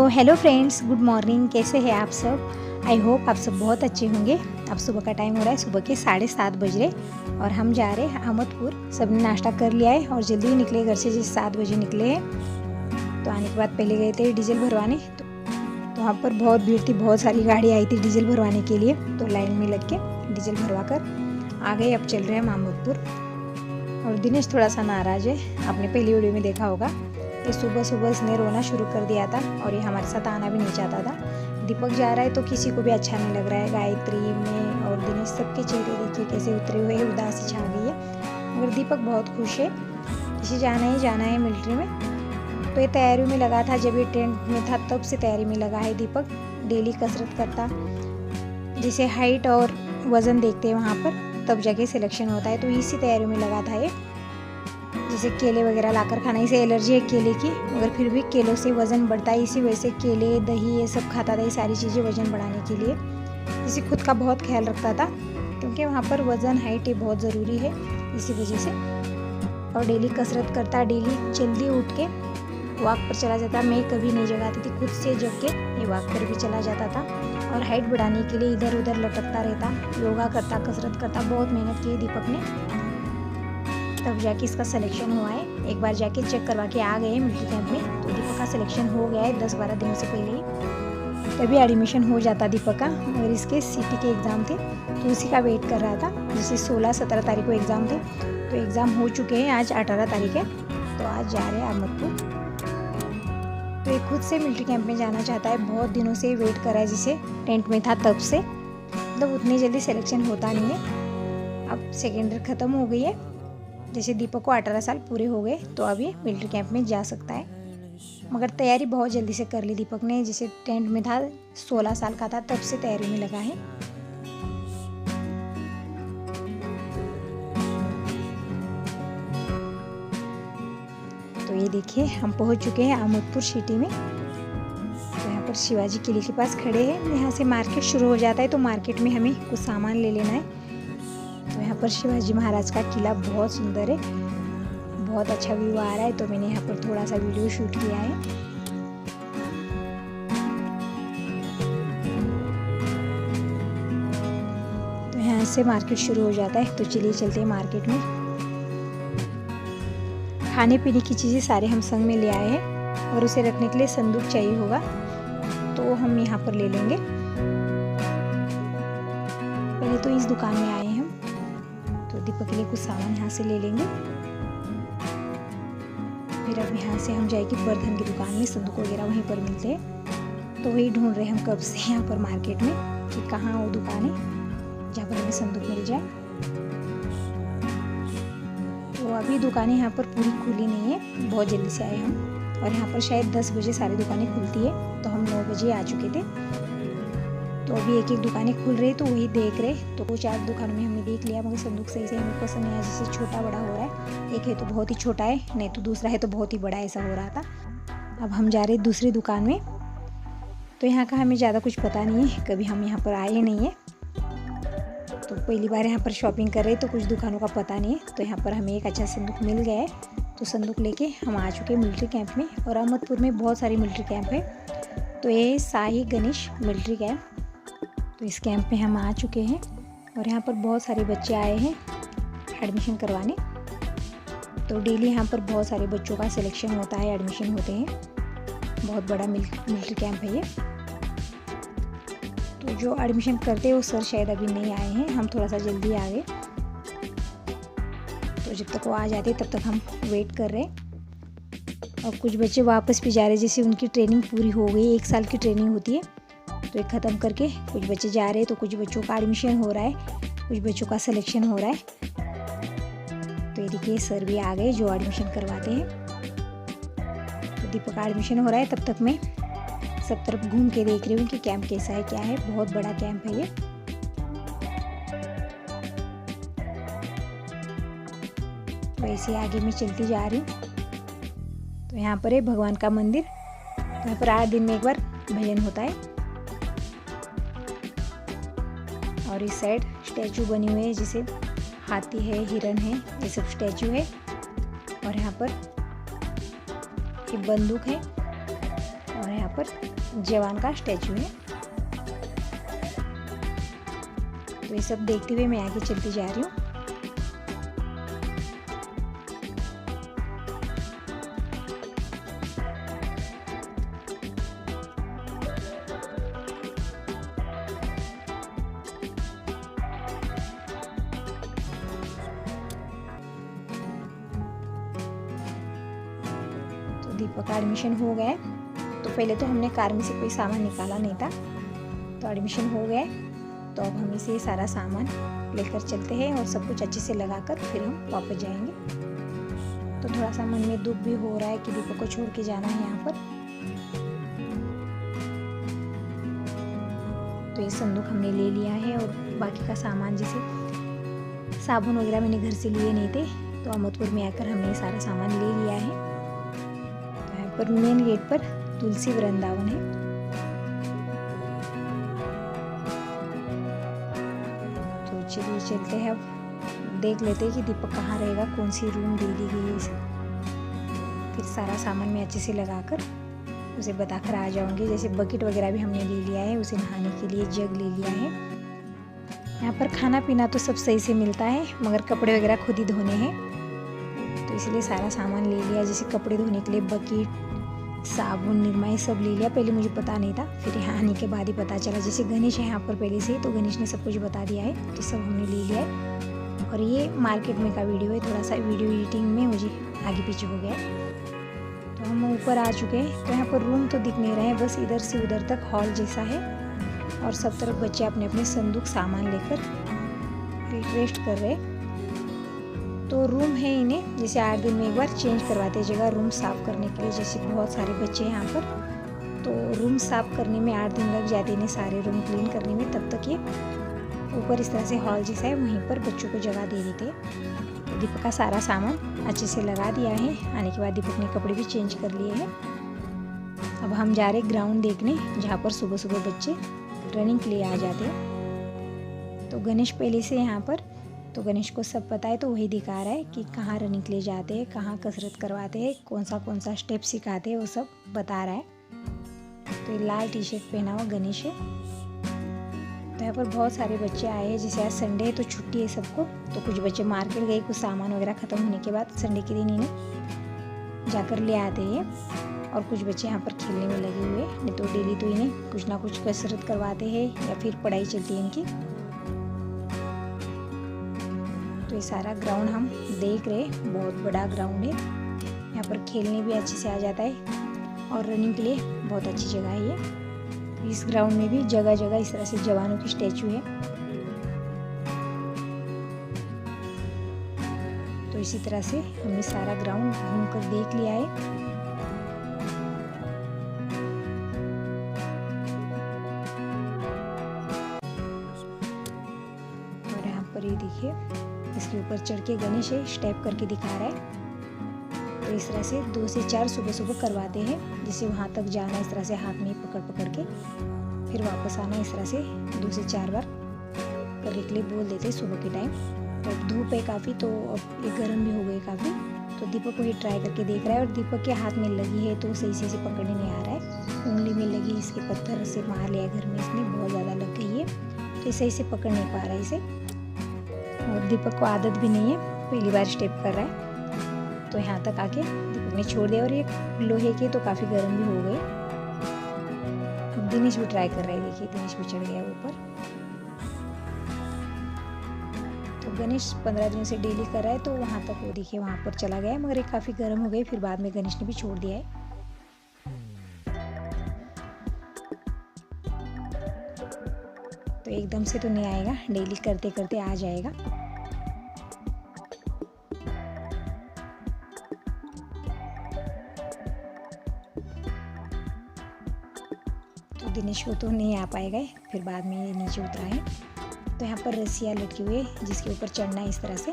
Hello friends, good morning. कैसे हैं आप सब? आई होप आप सब बहुत अच्छे होंगे। अब सुबह का टाइम हो रहा है, सुबह के 7:30 बज रहे और हम जा रहे हैं अहमदपुर। सबने नाश्ता कर लिया है और जल्दी ही निकले घर से, जैसे 7 बजे निकले हैं। तो आने के बाद पहले गए थे डीजल भरवाने। तो वहाँ पर बहुत भीड़ थी, बहुत सारी गाड़ी आई थी डीजल भरवाने के लिए। तो लाइन में लग के डीजल भरवा कर आ गए। अब चल रहे हैं अहमदपुर। और दिनेश थोड़ा सा नाराज़ है, आपने पहली वीडियो में देखा होगा। ये सुबह सुबह इसने रोना शुरू कर दिया था और ये हमारे साथ आना भी नहीं चाहता था। दीपक जा रहा है तो किसी को भी अच्छा नहीं लग रहा है। गायत्री में और दिनेश सबके चेहरे देखिए कैसे उतरे हुए, उदासी छा गई है। मगर दीपक बहुत खुश है, इसे जाना है मिलिट्री में। तो ये तैयारी में लगा था, जब ये टेंट में था तब से तैयारी में लगा है दीपक। डेली कसरत करता, जैसे हाइट और वज़न देखते हैं वहाँ पर, तब जाके सिलेक्शन होता है। तो इसी तैयारी में लगा था ये। जैसे केले वगैरह लाकर खाना, इसे एलर्जी है केले की, मगर फिर भी केलों से वज़न बढ़ता है। इसी वजह से केले, दही ये सब खाता था, ये सारी चीज़ें वज़न बढ़ाने के लिए। जैसे खुद का बहुत ख्याल रखता था, क्योंकि वहाँ पर वज़न हाइट ये बहुत ज़रूरी है, इसी वजह से। और डेली कसरत करता, डेली जल्दी उठ के वॉक पर चला जाता। मैं कभी नहीं जगाती थी, खुद से जग के ये वॉक पर भी चला जाता था। और हाइट बढ़ाने के लिए इधर उधर लटकता रहता, योगा करता, कसरत करता। बहुत मेहनत की दीपक ने, तब जाके इसका सिलेक्शन हुआ है। एक बार जाके चेक करवा के आ गए मिलिट्री कैंप में। तो दीपक का सिलेक्शन हो गया है 10-12 दिनों से पहले ही। तभी एडमिशन हो जाता दीपक का, मगर इसके सीटी के एग्ज़ाम थे तो उसी का वेट कर रहा था। जैसे 16-17 तारीख को एग्ज़ाम थे, तो एग्ज़ाम हो चुके हैं, आज 18 तारीख है। तो आज जा रहे हैं अहमदपुर। तो ये खुद से मिलिट्री कैंप में जाना चाहता है, बहुत दिनों से वेट कर रहा है, जिसे टेंट में था तब से। मतलब उतनी जल्दी सिलेक्शन होता नहीं है। अब सेकेंड ईयर ख़त्म हो गई है, जैसे दीपक को 18 साल पूरे हो गए, तो अब ये मिलिट्री कैंप में जा सकता है। मगर तैयारी बहुत जल्दी से कर ली दीपक ने। जैसे टेंट में था, 16 साल का था, तब से तैयारी में लगा है। तो ये देखिए, हम पहुंच चुके हैं अहमदपुर सिटी में। तो यहाँ पर शिवाजी किले के पास खड़े हैं। यहाँ से मार्केट शुरू हो जाता है, तो मार्केट में हमें कुछ सामान ले लेना है। तो यहाँ पर शिवाजी महाराज का किला बहुत सुंदर है, बहुत अच्छा व्यू आ रहा है। तो मैंने यहाँ पर थोड़ा सा वीडियो शूट किया है। तो यहाँ से मार्केट शुरू हो जाता है, तो चलिए चलते हैं मार्केट में। खाने पीने की चीज़ें सारे हम संग में ले आए हैं, और उसे रखने के लिए संदूक चाहिए होगा, तो हम यहाँ पर ले लेंगे। पहले तो इस दुकान में आए हैं हम, तो दीपक के लिए कुछ सामान यहाँ से ले लेंगे। फिर अब यहाँ से हम जाएंगे बर्तन की दुकान में, संदूक वगैरह वहीं पर मिलते हैं। तो वही ढूंढ रहे हैं हम कब से यहाँ पर मार्केट में कि कहाँ वो दुकान है जहाँ पर हमें संदूक मिल जाए। तो अभी दुकानें यहाँ पर पूरी खुली नहीं है, बहुत जल्दी से आए हम। और यहाँ पर शायद 10 बजे सारी दुकानें खुलती है, तो हम 9 बजे आ चुके थे। तो अभी एक एक दुकानें खुल रही, तो वही देख रहे। तो 2-4 दुकानों में हमने देख लिया, मगर संदूक सही से हमें पसंद नहीं आया। जैसे छोटा बड़ा हो रहा है, एक है तो बहुत ही छोटा है, नहीं तो दूसरा है तो बहुत ही बड़ा, ऐसा हो रहा था। अब हम जा रहे दूसरी दुकान में। तो यहाँ का हमें ज़्यादा कुछ पता नहीं है, कभी हम यहाँ पर आए नहीं है, तो पहली बार यहाँ पर शॉपिंग कर रहे, तो कुछ दुकानों का पता नहीं है। तो यहाँ पर हमें एक अच्छा संदूक मिल गया है, तो संदूक लेके हम आ चुके हैं मिलिट्री कैंप में। और अहमदपुर में बहुत सारी मिलिट्री कैंप है। तो ये शाही गणेश मिलिट्री कैंप, तो इस कैंप में हम आ चुके हैं। और यहाँ पर बहुत सारे बच्चे आए हैं एडमिशन करवाने। तो डेली यहाँ पर बहुत सारे बच्चों का सिलेक्शन होता है, एडमिशन होते हैं। बहुत बड़ा मिलिट्री कैंप है ये। तो जो एडमिशन करते हैं वो सर शायद अभी नहीं आए हैं, हम थोड़ा सा जल्दी आ गए। तो जब तक वो आ जाते तब तक हम वेट कर रहे हैं। और कुछ बच्चे वापस भी जा रहे, जैसे उनकी ट्रेनिंग पूरी हो गई। 1 साल की ट्रेनिंग होती है, तो एक ख़त्म करके कुछ बच्चे जा रहे हैं। तो कुछ बच्चों का एडमिशन हो रहा है, कुछ बच्चों का सिलेक्शन हो रहा है। तो ये देखिए, सर भी आ गए जो एडमिशन करवाते हैं। तो दीपक का एडमिशन हो रहा है, तब तक मैं सब तरफ घूम के देख रही हूँ कि कैंप कैसा है, क्या है। बहुत बड़ा कैंप है ये। वैसे आगे मैं चलती जा रही हूँ। तो यहाँ पर है भगवान का मंदिर। यहाँ पर 8 दिन में एक बार भजन होता है। और इस साइड स्टैचू बनी हुई है, जैसे हाथी है, हिरन है, ये सब स्टैचू है। और यहाँ पर एक बंदूक है और यहाँ पर जवान का स्टैचू है। तो ये सब देखते हुए मैं आगे चलती जा रही हूँ। दीपक का एडमिशन हो गया है। तो पहले तो हमने कार में से कोई सामान निकाला नहीं था, तो एडमिशन हो गया है। तो अब हम इसे सारा सामान लेकर चलते हैं और सब कुछ अच्छे से लगाकर फिर हम वापस जाएंगे। तो थोड़ा सा मन में दुख भी हो रहा है कि दीपक को छोड़ के जाना है यहाँ पर। तो ये संदूक हमने ले लिया है और बाकी का सामान जैसे साबुन वगैरह मैंने घर से लिए नहीं थे, तो अहमदपुर में आकर हमने सारा सामान ले लिया है। पर मेन गेट पर तुलसी वृंदावन है। तो चलिए चलते हैं, अब देख लेते हैं कि दीपक कहाँ रहेगा, कौन सी रूम दे दी गई है इसे। फिर सारा सामान मैं अच्छे से लगाकर उसे बताकर आ जाऊंगी। जैसे बकेट वगैरह भी हमने ले लिया है, उसे नहाने के लिए जग ले लिया है। यहाँ पर खाना पीना तो सब सही से मिलता है, मगर कपड़े वगैरह खुद ही धोने हैं। तो इसलिए सारा सामान ले लिया, जैसे कपड़े धोने के लिए बकेट, साबुन, निरमा, ये सब ले लिया। पहले मुझे पता नहीं था, फिर यहाँ आने के बाद ही पता चला। जैसे गणेश है यहाँ पर पहले से, तो गणेश ने सब कुछ बता दिया है, तो सब हमने ले लिया है। और ये मार्केट में का वीडियो है, थोड़ा सा वीडियो एडिटिंग में मुझे आगे पीछे हो गया है। तो हम ऊपर आ चुके हैं। तो यहाँ पर रूम तो दिख नहीं रहे हैं, बस इधर से उधर तक हॉल जैसा है। और सब तरफ बच्चे अपने अपने संदूक सामान लेकर रेस्ट कर रहे हैं। तो रूम है इन्हें जैसे 8 दिन में एक बार चेंज करवाते हैं जगह रूम साफ़ करने के लिए। जैसे बहुत सारे बच्चे हैं यहाँ पर, तो रूम साफ़ करने में 8 दिन लग जाते हैं इन्हें सारे रूम क्लीन करने में। तब तक ये ऊपर इस तरह से हॉल जैसा है, वहीं पर बच्चों को जगह दे देते हैं। तो दीपक का सारा सामान अच्छे से लगा दिया है। आने के बाद दीपक ने कपड़े भी चेंज कर लिए हैं। अब हम जा रहे ग्राउंड देखने, जहाँ पर सुबह सुबह बच्चे रनिंग के लिए आ जाते हैं। तो गणेश पहले से यहाँ पर, तो गणेश को सब पता है, तो वही दिखा रहा है कि कहाँ रनिंग के लिए जाते हैं, कहाँ कसरत करवाते हैं, कौन सा स्टेप सिखाते हैं, वो सब बता रहा है। तो ये लाल टी शर्ट पहना हुआ गणेश है। तो यहाँ पर बहुत सारे बच्चे आए हैं, जैसे आज संडे है तो छुट्टी है सबको। तो कुछ बच्चे मार्केट गए, कुछ सामान वगैरह ख़त्म होने के बाद संडे के दिन इन्हें जाकर ले आते हैं। और कुछ बच्चे यहाँ पर खेलने में लगे हुए हैं। नहीं तो डेली तो इन्हें कुछ ना कुछ कसरत करवाते हैं या फिर पढ़ाई चलती है इनकी। तो ये सारा ग्राउंड हम देख रहे हैं, बहुत बड़ा ग्राउंड है। यहाँ पर खेलने भी अच्छे से आ जाता है और रनिंग के लिए बहुत अच्छी जगह है ये। इस ग्राउंड में भी जगह जगह इस तरह से जवानों की स्टैचू है। तो इसी तरह से हमने सारा ग्राउंड घूमकर देख लिया है। और यहाँ पर ये देखिए, इसके ऊपर चढ़ के गणेश है स्टेप करके दिखा रहा है। तो इस तरह से 2 से 4 सुबह सुबह करवाते हैं। जैसे वहाँ तक जाना इस तरह से हाथ में पकड़ पकड़ के, फिर वापस आना इस तरह से 2 से 4 बार करने के लिए बोल देते हैं सुबह के टाइम। तो धूप है काफ़ी, तो अब ये गर्म भी हो गई काफ़ी। तो दीपक को ये ट्राई करके देख रहा है और दीपक के हाथ में लगी है तो सही से पकड़ने नहीं आ रहा है। उंगली में लगी, इसके पत्थर से मार लिया घर में इसने, बहुत ज़्यादा लग गई है, तो सही से पकड़ नहीं पा रहा है इसे। और दीपक को आदत भी नहीं है, पहली बार स्टेप कर रहा है। तो यहाँ तक आके दीपक ने छोड़ दिया और ये लोहे के तो काफ़ी गर्म भी हो गए। अब दिनेश भी ट्राई कर रहा है, देखिए दिनेश भी चढ़ गया ऊपर। तो गणेश 15 दिनों से डेली कर रहा है, तो वहाँ तक वो देखिए वहाँ पर चला गया है, मगर ये काफ़ी गर्म हो गई। फिर बाद में गणेश ने भी छोड़ दिया है। तो एकदम से तो नहीं आएगा, डेली करते करते आ जाएगा। दिनेश को तो नहीं आ पाएगा, फिर बाद में ये नीचे उतरा है। तो यहाँ पर रस्सियाँ लटकी हुई है जिसके ऊपर चढ़ना है इस तरह से।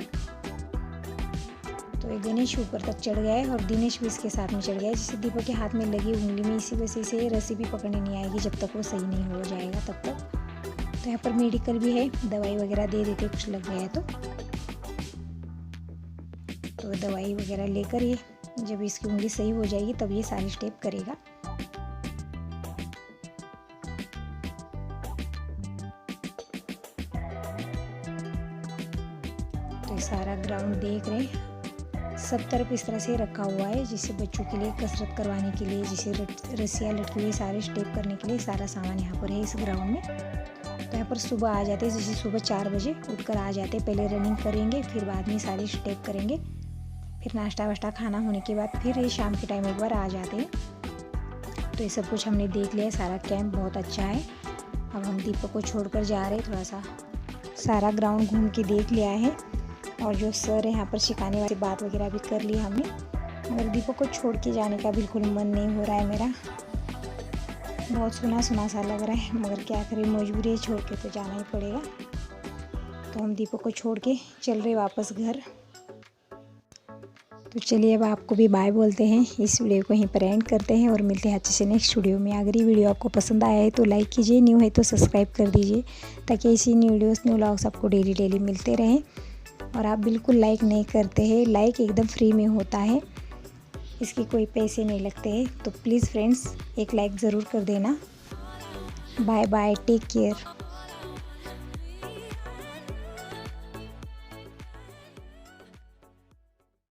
तो ये गणेश ऊपर तक चढ़ गया है और दिनेश भी इसके साथ में चढ़ गया है। जिससे दीपक के हाथ में लगी उंगली में इसी वजह से रस्सी भी पकड़ने नहीं आएगी जब तक वो सही नहीं हो जाएगा तब तक। तो यहाँ पर मेडिकल भी है, दवाई वगैरह दे देते कुछ लग गया है तो दवाई वगैरह लेकर ये जब इसकी उंगली सही हो जाएगी तब ये सारे स्टेप करेगा। तो सारा ग्राउंड देख रहे हैं, सब तरफ इस तरह से रखा हुआ है जिससे बच्चों के लिए कसरत करवाने के लिए, जिसे रस्सियाँ लटकी हुई सारे स्टेप करने के लिए सारा सामान यहाँ पर है इस ग्राउंड में। तो यहाँ पर सुबह आ जाते हैं, जैसे सुबह 4 बजे उठकर आ जाते हैं, पहले रनिंग करेंगे फिर बाद में सारे स्टेप करेंगे, फिर नाश्ता वाश्ता खाना होने के बाद फिर ये शाम के टाइम एक बार आ जाते हैं। तो ये सब कुछ हमने देख लिया, सारा कैंप बहुत अच्छा है। अब हम दीपक को छोड़कर जा रहे हैं, थोड़ा सा सारा ग्राउंड घूम के देख लिया है और जो सर है यहाँ पर सिखाने वाली बात वगैरह भी कर ली हमने। मगर दीपक को छोड़ के जाने का बिल्कुल मन नहीं हो रहा है मेरा, बहुत सुना सुना सा लग रहा है, मगर क्या करें, मजबूरी है, छोड़ के तो जाना ही पड़ेगा। तो हम दीपक को छोड़ के चल रहे वापस घर। तो चलिए अब आपको भी बाय बोलते हैं, इस वीडियो को यहीं पर एंड करते हैं और मिलते हैं अच्छे से नेक्स्ट वीडियो में। अगर ये वीडियो आपको पसंद आया है तो लाइक कीजिए, न्यू है तो सब्सक्राइब कर दीजिए ताकि ऐसी न्यू वीडियोस न्यू व्लॉग्स आपको डेली मिलते रहें। और आप बिल्कुल लाइक नहीं करते हैं, लाइक एकदम फ्री में होता है, इसके कोई पैसे नहीं लगते हैं। तो प्लीज़ फ्रेंड्स एक लाइक ज़रूर कर देना। Bye bye, take care.